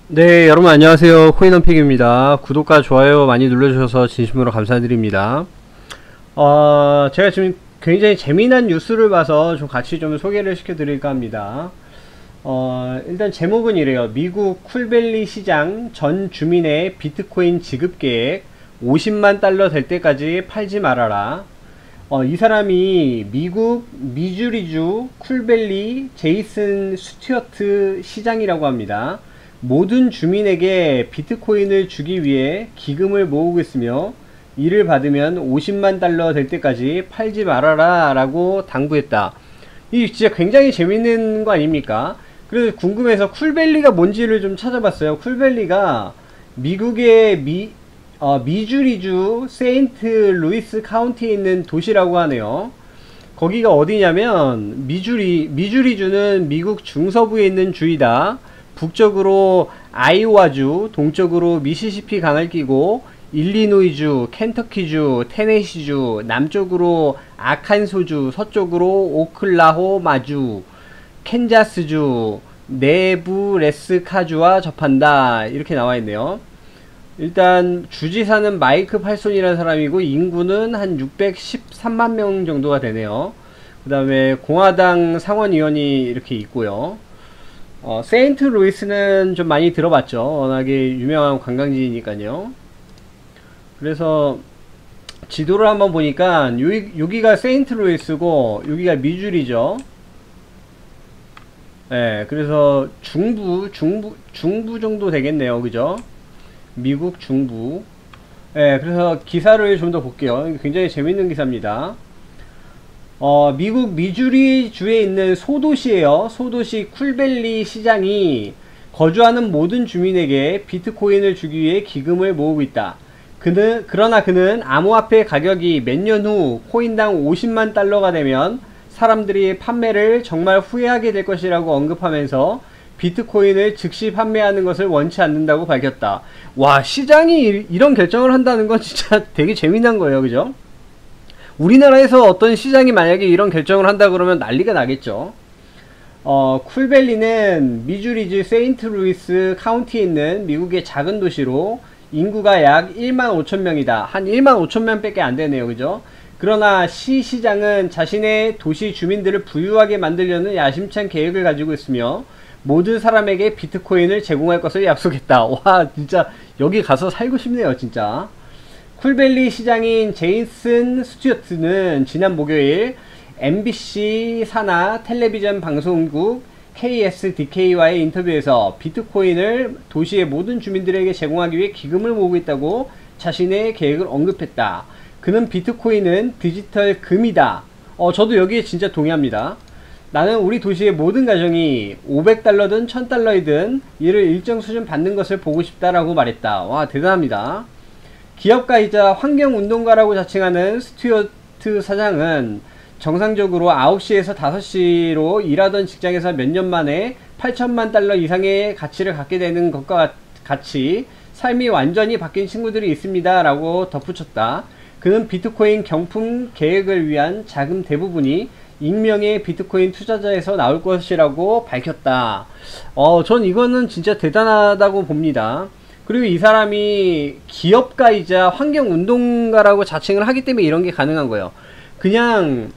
네, 여러분 안녕하세요. 코인원픽입니다. 구독과 좋아요 많이 눌러주셔서 진심으로 감사드립니다. 제가 지금 굉장히 재미난 뉴스를 봐서 좀 같이 좀 소개를 시켜드릴까 합니다. 일단 제목은 이래요. 미국 쿨밸리 시장 전 주민의 비트코인 지급 계획 50만 달러 될 때까지 팔지 말아라. 이 사람이 미국 미주리주 쿨밸리 제이슨 스튜어트 시장이라고 합니다. 모든 주민에게 비트코인을 주기 위해 기금을 모으고 있으며 이를 받으면 50만 달러 될 때까지 팔지 말아라 라고 당부했다. 이 진짜 굉장히 재밌는 거 아닙니까? 그래서 궁금해서 쿨밸리가 뭔지를 좀 찾아봤어요. 쿨밸리가 미국의 미주리주 세인트 루이스 카운티에 있는 도시라고 하네요. 거기가 어디냐면 미주리주는 미국 중서부에 있는 주이다. 북쪽으로 아이오와주, 동쪽으로 미시시피 강을 끼고 일리노이주, 켄터키주, 테네시주, 남쪽으로 아칸소주, 서쪽으로 오클라호마주, 캔자스주, 네브래스카주와 접한다. 이렇게 나와있네요. 일단 주지사는 마이크 팔손이라는 사람이고 인구는 한 613만 명 정도가 되네요. 그 다음에 공화당 상원의원이 이렇게 있고요. 세인트 루이스는 좀 많이 들어봤죠. 워낙에 유명한 관광지니까요. 그래서 지도를 한번 보니까 여기가 세인트 루이스고 여기가 미주리죠. 네, 그래서 중부 정도 되겠네요. 그죠? 미국 중부. 네, 그래서 기사를 좀 더 볼게요. 굉장히 재밌는 기사입니다. 미국 미주리주에 있는 소도시에요. 소도시 쿨밸리 시장이 거주하는 모든 주민에게 비트코인을 주기 위해 기금을 모으고 있다. 그러나 그는 암호화폐 가격이 몇 년 후 코인당 50만 달러가 되면 사람들이 판매를 정말 후회하게 될 것이라고 언급하면서 비트코인을 즉시 판매하는 것을 원치 않는다고 밝혔다. 와, 시장이 이런 결정을 한다는 건 진짜 되게 재미난 거예요. 그죠? 우리나라에서 어떤 시장이 만약에 이런 결정을 한다 그러면 난리가 나겠죠. 쿨밸리는 미주리주 세인트 루이스 카운티에 있는 미국의 작은 도시로 인구가 약 1만 5천 명이다. 한 1만 5천 명 밖에 안 되네요. 그죠? 그러나 시장은 자신의 도시 주민들을 부유하게 만들려는 야심찬 계획을 가지고 있으며 모든 사람에게 비트코인을 제공할 것을 약속했다. 와, 진짜 여기 가서 살고 싶네요. 진짜. 쿨밸리 시장인 제이슨 스튜어트는 지난 목요일 MBC 산하 텔레비전 방송국 KSDK와의 인터뷰에서 비트코인을 도시의 모든 주민들에게 제공하기 위해 기금을 모으고 있다고 자신의 계획을 언급했다. 그는 비트코인은 디지털 금이다. 저도 여기에 진짜 동의합니다. 나는 우리 도시의 모든 가정이 500달러든 1000달러이든 이를 일정 수준 받는 것을 보고 싶다라고 말했다. 와, 대단합니다. 기업가이자 환경운동가라고 자칭하는 스튜어트 사장은 정상적으로 9시에서 5시로 일하던 직장에서 몇 년 만에 8천만 달러 이상의 가치를 갖게 되는 것과 같이 삶이 완전히 바뀐 친구들이 있습니다 라고 덧붙였다. 그는 비트코인 경품 계획을 위한 자금 대부분이 익명의 비트코인 투자자에서 나올 것이라고 밝혔다. 전 이거는 진짜 대단하다고 봅니다. 그리고 이 사람이 기업가이자 환경운동가라고 자칭을 하기 때문에 이런 게 가능한 거예요. 그냥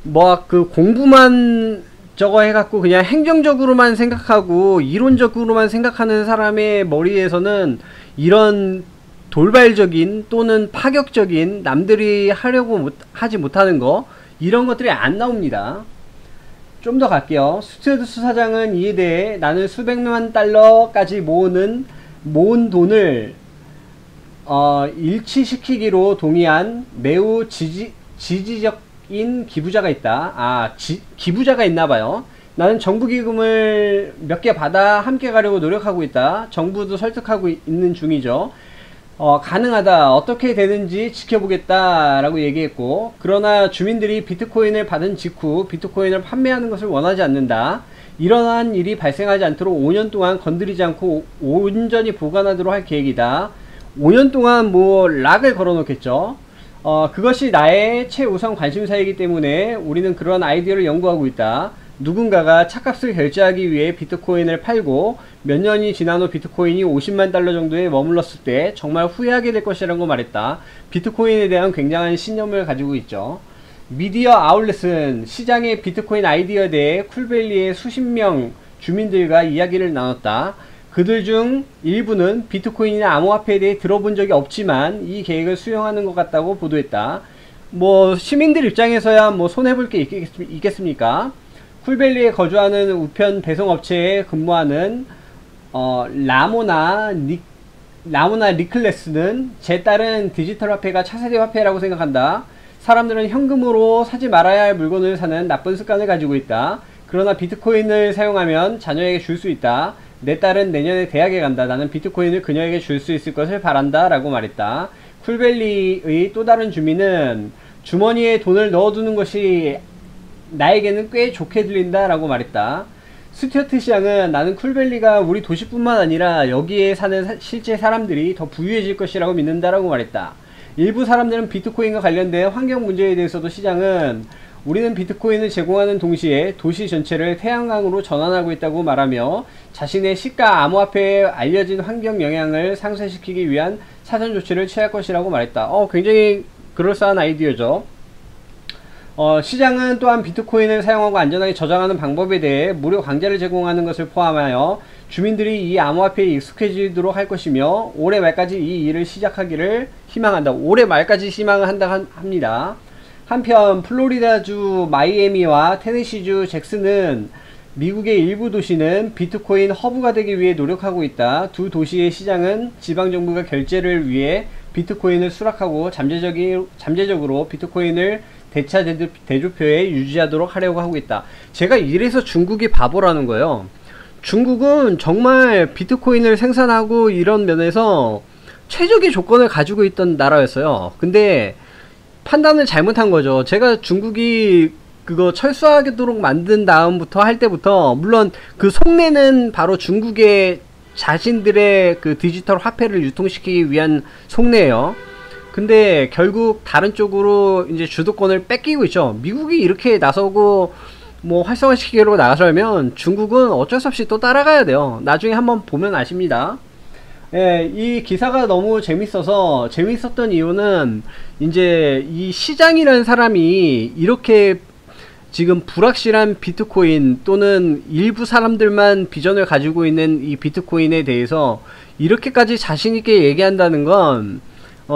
뭐 그 공부만 저거 해갖고 그냥 행정적으로만 생각하고 이론적으로만 생각하는 사람의 머리에서는 이런 돌발적인 또는 파격적인 남들이 하려고 하지 못하는 거 이런 것들이 안 나옵니다. 좀 더 갈게요. 스튜어트 사장은 이에 대해 나는 수백만 달러까지 모은 돈을 일치시키기로 동의한 매우 지지적인 기부자가 있다. 기부자가 있나봐요. 나는 정부 기금을 몇 개 받아 함께 가려고 노력하고 있다. 정부도 설득하고 있는 중이죠. 가능하다. 어떻게 되는지 지켜보겠다 라고 얘기했고, 그러나 주민들이 비트코인을 받은 직후 비트코인을 판매하는 것을 원하지 않는다. 이러한 일이 발생하지 않도록 5년 동안 건드리지 않고 온전히 보관하도록 할 계획이다. 5년 동안 뭐 락을 걸어 놓겠죠. 그것이 나의 최우선 관심사이기 때문에 우리는 그런 아이디어를 연구하고 있다. 누군가가 차값을 결제하기 위해 비트코인을 팔고 몇 년이 지난 후 비트코인이 50만 달러 정도에 머물렀을 때 정말 후회하게 될 것이라고 말했다. 비트코인에 대한 굉장한 신념을 가지고 있죠. 미디어 아울렛은 시장의 비트코인 아이디어에 대해 쿨밸리의 수십 명 주민들과 이야기를 나눴다. 그들 중 일부는 비트코인이나 암호화폐에 대해 들어본 적이 없지만 이 계획을 수용하는 것 같다고 보도했다. 뭐 시민들 입장에서야 뭐 손해볼 게 있겠습니까? 쿨밸리에 거주하는 우편 배송업체에 근무하는 라모나 리클레스는 제 딸은 디지털 화폐가 차세대 화폐라고 생각한다. 사람들은 현금으로 사지 말아야 할 물건을 사는 나쁜 습관을 가지고 있다. 그러나 비트코인을 사용하면 자녀에게 줄 수 있다. 내 딸은 내년에 대학에 간다. 나는 비트코인을 그녀에게 줄 수 있을 것을 바란다 라고 말했다. 쿨밸리의 또 다른 주민은 주머니에 돈을 넣어두는 것이 나에게는 꽤 좋게 들린다 라고 말했다. 스튜어트 시장은 나는 쿨밸리가 우리 도시뿐만 아니라 여기에 사는 실제 사람들이 더 부유해질 것이라고 믿는다 라고 말했다. 일부 사람들은 비트코인과 관련된 환경 문제에 대해서도 시장은 우리는 비트코인을 제공하는 동시에 도시 전체를 태양광으로 전환하고 있다고 말하며 자신의 시가 암호화폐에 알려진 환경 영향을 상쇄시키기 위한 사전 조치를 취할 것이라고 말했다. 굉장히 그럴싸한 아이디어죠. 시장은 또한 비트코인을 사용하고 안전하게 저장하는 방법에 대해 무료 강좌를 제공하는 것을 포함하여 주민들이 이 암호화폐에 익숙해지도록 할 것이며 올해 말까지 이 일을 시작하기를 희망한다. 올해 말까지 희망을 한다 합니다. 한편 플로리다주 마이애미와 테네시주 잭슨은 미국의 일부 도시는 비트코인 허브가 되기 위해 노력하고 있다. 두 도시의 시장은 지방정부가 결제를 위해 비트코인을 수락하고 잠재적으로 비트코인을 대차 대조표에 유지하도록 하려고 하고 있다. 제가 이래서 중국이 바보라는 거예요. 중국은 정말 비트코인을 생산하고 이런 면에서 최적의 조건을 가지고 있던 나라였어요. 근데 판단을 잘못한 거죠. 제가 중국이 그거 철수하도록 만든 다음부터 할 때부터, 물론 그 속내는 바로 중국의 자신들의 그 디지털 화폐를 유통시키기 위한 속내예요. 근데 결국 다른 쪽으로 이제 주도권을 뺏기고 있죠. 미국이 이렇게 나서고 뭐 활성화시키려고 나서면 중국은 어쩔 수 없이 또 따라가야 돼요. 나중에 한번 보면 아십니다. 예, 이 기사가 너무 재밌었던 이유는 이제 이 시장이라는 사람이 이렇게 지금 불확실한 비트코인 또는 일부 사람들만 비전을 가지고 있는 이 비트코인에 대해서 이렇게까지 자신있게 얘기한다는 건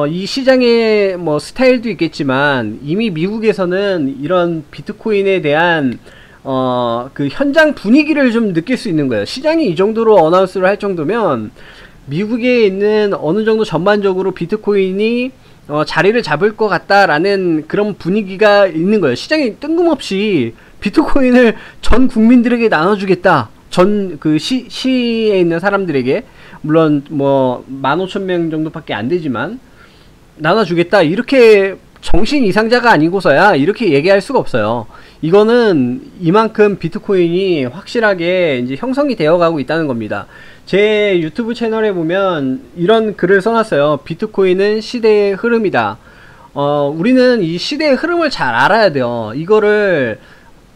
이 시장의 뭐 스타일도 있겠지만 이미 미국에서는 이런 비트코인에 대한 그 현장 분위기를 좀 느낄 수 있는 거예요. 시장이 이 정도로 어나운스를 할 정도면 미국에 있는 어느 정도 전반적으로 비트코인이 자리를 잡을 것 같다라는 그런 분위기가 있는 거예요. 시장이 뜬금없이 비트코인을 전 국민들에게 나눠주겠다. 전 그 시에 있는 사람들에게, 물론 뭐 15,000명 정도밖에 안 되지만 나눠주겠다. 이렇게 정신 이상자가 아니고서야 이렇게 얘기할 수가 없어요. 이거는 이만큼 비트코인이 확실하게 이제 형성이 되어 가고 있다는 겁니다. 제 유튜브 채널에 보면 이런 글을 써놨어요. 비트코인은 시대의 흐름이다. 우리는 이 시대의 흐름을 잘 알아야 돼요. 이거를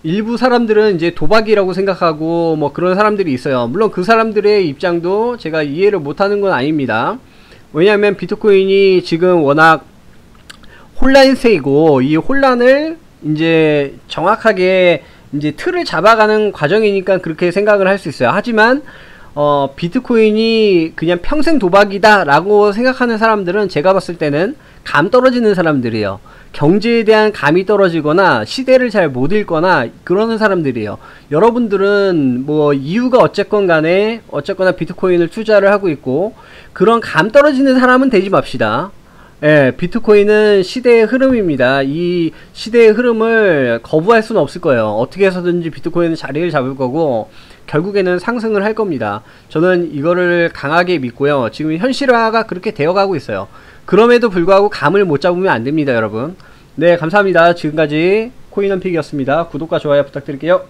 일부 사람들은 이제 도박이라고 생각하고 뭐 그런 사람들이 있어요. 물론 그 사람들의 입장도 제가 이해를 못하는 건 아닙니다. 왜냐하면 비트코인이 지금 워낙 혼란세이고 이 혼란을 이제 정확하게 이제 틀을 잡아가는 과정이니까 그렇게 생각을 할 수 있어요. 하지만 비트코인이 그냥 평생 도박이다 라고 생각하는 사람들은 제가 봤을 때는 감 떨어지는 사람들이에요. 경제에 대한 감이 떨어지거나 시대를 잘 못 읽거나 그러는 사람들이에요. 여러분들은 뭐 이유가 어쨌건 간에 어쨌거나 비트코인을 투자를 하고 있고 그런 감 떨어지는 사람은 되지 맙시다. 예, 비트코인은 시대의 흐름입니다. 이 시대의 흐름을 거부할 수는 없을 거예요. 어떻게 해서든지 비트코인은 자리를 잡을 거고 결국에는 상승을 할 겁니다. 저는 이거를 강하게 믿고요. 지금 현실화가 그렇게 되어가고 있어요. 그럼에도 불구하고 감을 못 잡으면 안 됩니다, 여러분. 네, 감사합니다. 지금까지 코인원픽이었습니다. 구독과 좋아요 부탁드릴게요.